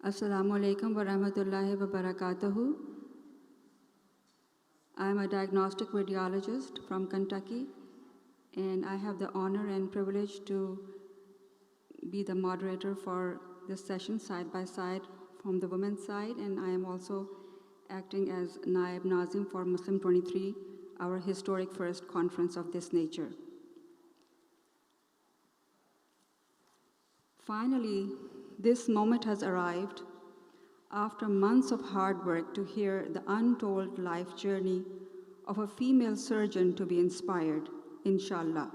Assalamu alaikum wa rahmatullahi wa barakatuhu. I am a diagnostic radiologist from Kentucky, and I have the honor and privilege to be the moderator for this session side by side from the women's side, and I am also acting as Naib Nazim for Muslim 23, our historic first conference of this nature. Finally, this moment has arrived after months of hard work to hear the untold life journey of a female surgeon to be inspired, inshallah.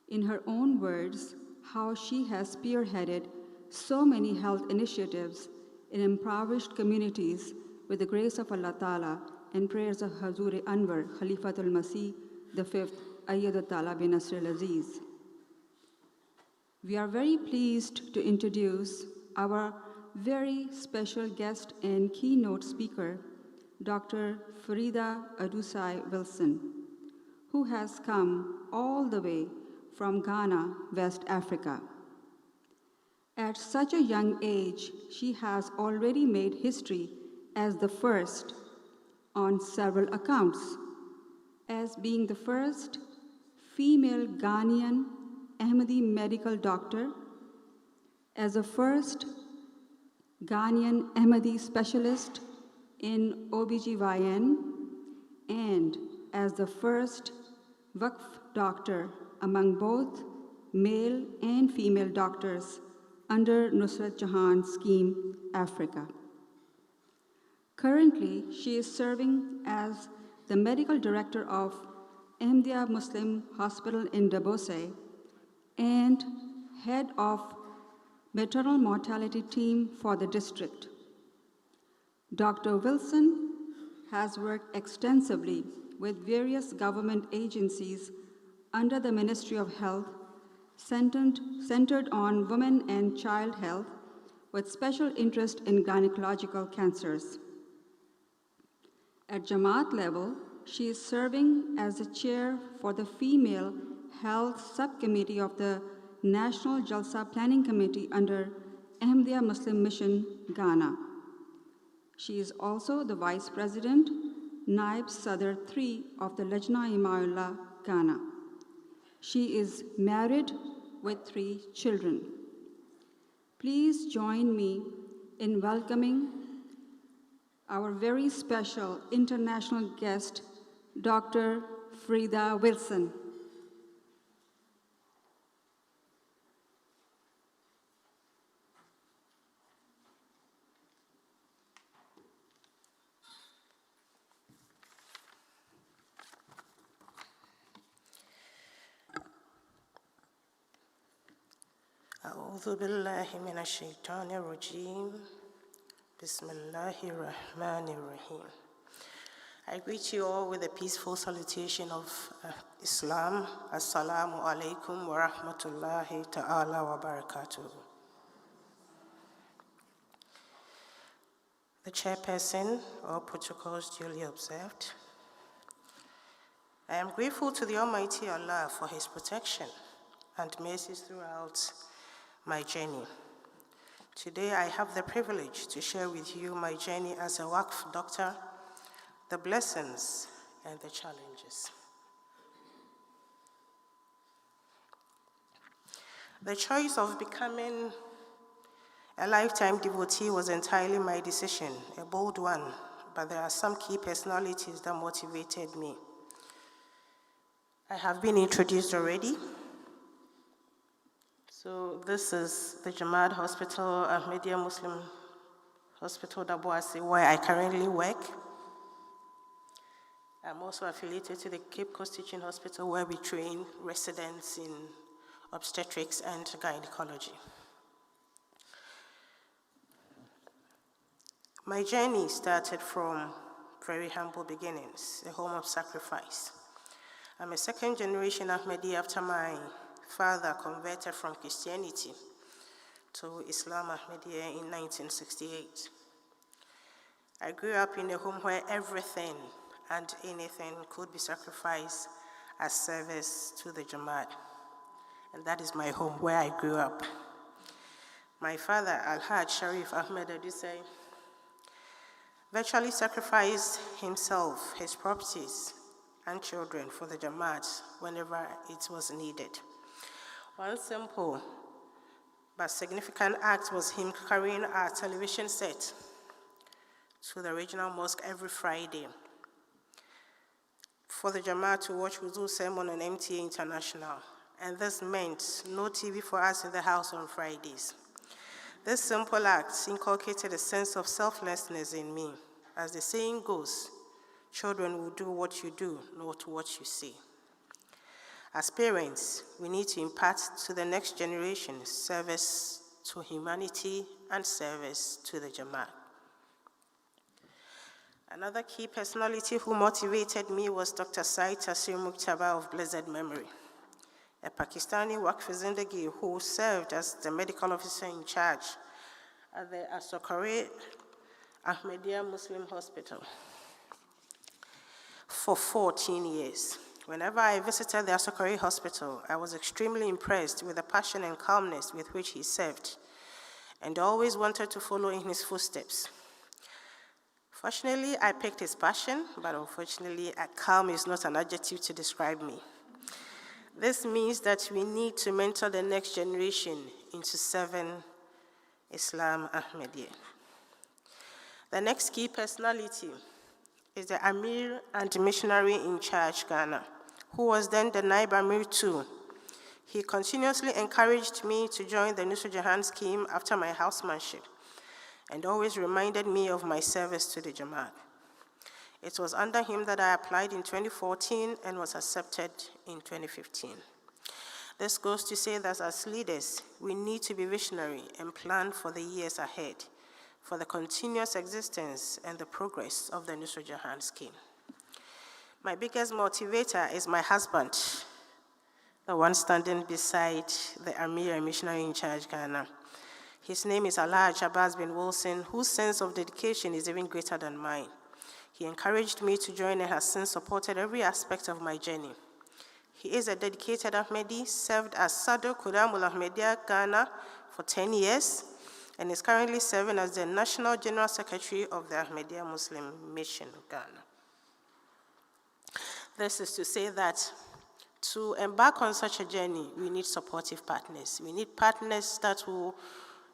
In her own words, how she has spearheaded so many health initiatives in impoverished communities with the grace of Allah Ta'ala and prayers of Hazur Anwar, Khalifatul Masih V, Ayyadu Ta'ala bin Nasr al-Aziz. We are very pleased to introduce our very special guest and keynote speaker, Dr. Fareeda Adusei Wilson, who has come all the way from Ghana, West Africa. At such a young age, she has already made history as the first on several accounts, as being the first female Ghanaian Ahmadi medical doctor, as the first Ghanaian Ahmadi specialist in OBGYN, and as the first Waqf doctor among both male and female doctors under Nusrat Jahan Scheme, Africa. Currently, she is serving as the medical director of Ahmadiyya Muslim Hospital in Daboase and head of maternal mortality team for the district. Dr. Wilson has worked extensively with various government agencies under the Ministry of Health, centered on women and child health, with special interest in gynecological cancers. At Jamaat level, she is serving as the chair for the Female Health Subcommittee of the National Jalsa Planning Committee under Ahmadiyya Muslim Mission, Ghana. She is also the Vice President, Naib Sadr 3 of the Lajna Imaullah, Ghana. She is married with 3 children. Please join me in welcoming our very special international guest, Dr. Fareeda Wilson. أعوذ بالله من الشيطان الرجيم بسم الله الرحمن الرحيم. I greet you all with a peaceful salutation of Islam. Assalamu alaikum wa rahmatullahi ta'ala wa barakatuh. The chairperson, all protocols duly observed. I am grateful to the Almighty Allah for His protection and mercies throughout my journey. Today I have the privilege to share with you my journey as a Waqf doctor, the blessings and the challenges. The choice of becoming a lifetime devotee was entirely my decision, a bold one, but there are some key personalities that motivated me. I have been introduced already. So this is the Jamaat Hospital, Ahmadiyya Muslim Hospital, Daboase, where I currently work. I'm also affiliated to the Cape Coast Teaching Hospital, where we train residents in obstetrics and gynecology. My journey started from very humble beginnings, a home of sacrifice. I'm a second-generation Ahmadi after my father converted from Christianity to Islam Ahmadiyya in 1968. I grew up in a home where everything and anything could be sacrificed as service to the Jamaat. And that is my home where I grew up. My father, Alhaj Sharif Ahmed Adusei, virtually sacrificed himself, his properties, and children for the Jamaat whenever it was needed. One simple but significant act was him carrying our television set to the regional mosque every Friday for the Jamaat to watch Wudu sermon on MTA International. And this meant no TV for us in the house on Fridays. This simple act inculcated a sense of selflessness in me. As the saying goes, children will do what you do, not what you say. As parents, we need to impart to the next generation service to humanity and service to the Jamaat. Another key personality who motivated me was Dr. Said Tasir Muktaba of blessed memory, a Pakistani Waqf-e-Zinadagi who served as the medical officer in charge at the Asokore Ahmadiyya Muslim Hospital for 14 years. Whenever I visited the Asokore Hospital, I was extremely impressed with the passion and calmness with which he served, and always wanted to follow in his footsteps. Fortunately, I picked his passion, but unfortunately, calm is not an adjective to describe me. This means that we need to mentor the next generation into serving Islam Ahmadiyya. The next key personality is the Amir and missionary in charge, Ghana, who was then the Naib Amir too. He continuously encouraged me to join the Nusrat Jahan Scheme after my housemanship, and always reminded me of my service to the Jamaat. It was under him that I applied in 2014 and was accepted in 2015. This goes to say that as leaders, we need to be visionary and plan for the years ahead, for the continuous existence and the progress of the Nusrat Jahan Scheme. My biggest motivator is my husband, the one standing beside the Amir and missionary in charge, Ghana. His name is Alhaj Abbas bin Wilson, whose sense of dedication is even greater than mine. He encouraged me to join and has since supported every aspect of my journey. He is a dedicated Ahmadi, served as Sadr Kudamul Ahmadiyya Ghana for 10 years, and is currently serving as the National General Secretary of the Ahmadiyya Muslim Mission Ghana. This is to say that to embark on such a journey, we need supportive partners. We need partners that will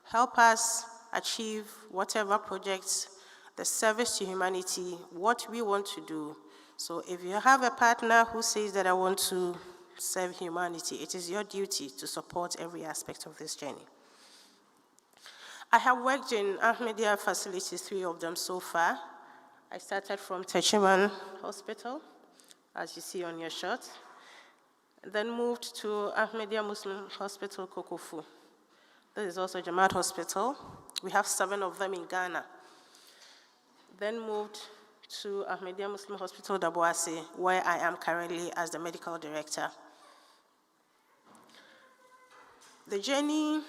help us achieve whatever projects, the service to humanity, what we want to do. So if you have a partner who says that I want to serve humanity, it is your duty to support every aspect of this journey. I have worked in Ahmadiyya facilities, 3 of them so far. I started from Techiman Hospital, as you see on your shot, then moved to Ahmadiyya Muslim Hospital, Kokofu. This is also Jamaat Hospital. We have 7 of them in Ghana. Then moved to Ahmadiyya Muslim Hospital, Daboase, where I am currently as the medical director. The journey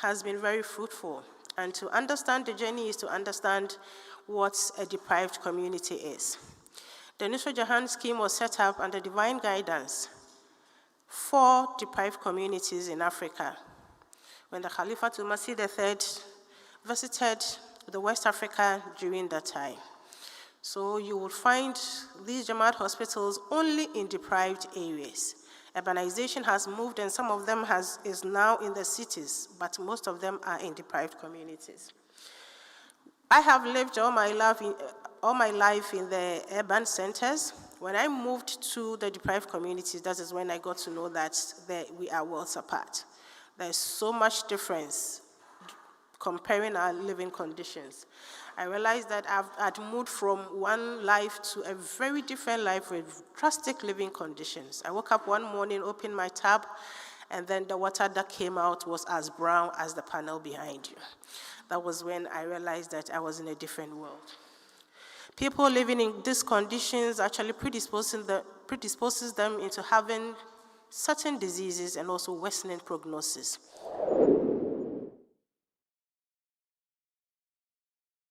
has been very fruitful, and to understand the journey is to understand what a deprived community is. The Nusrat Jahan Scheme was set up under divine guidance for deprived communities in Africa. When the Khalifa Kumasi III visited the West Africa during that time. So you will find these Jamaat hospitals only in deprived areas. Urbanization has moved and some of them is now in the cities, but most of them are in deprived communities. I have lived all my life in the urban centers. When I moved to the deprived communities, that is when I got to know that we are worlds apart. There's so much difference comparing our living conditions. I realized that I'd moved from one life to a very different life with drastic living conditions. I woke up one morning, opened my tap, and then the water that came out was as brown as the panel behind you. That was when I realized that I was in a different world. People living in these conditions actually predisposes them into having certain diseases and also worsening prognosis.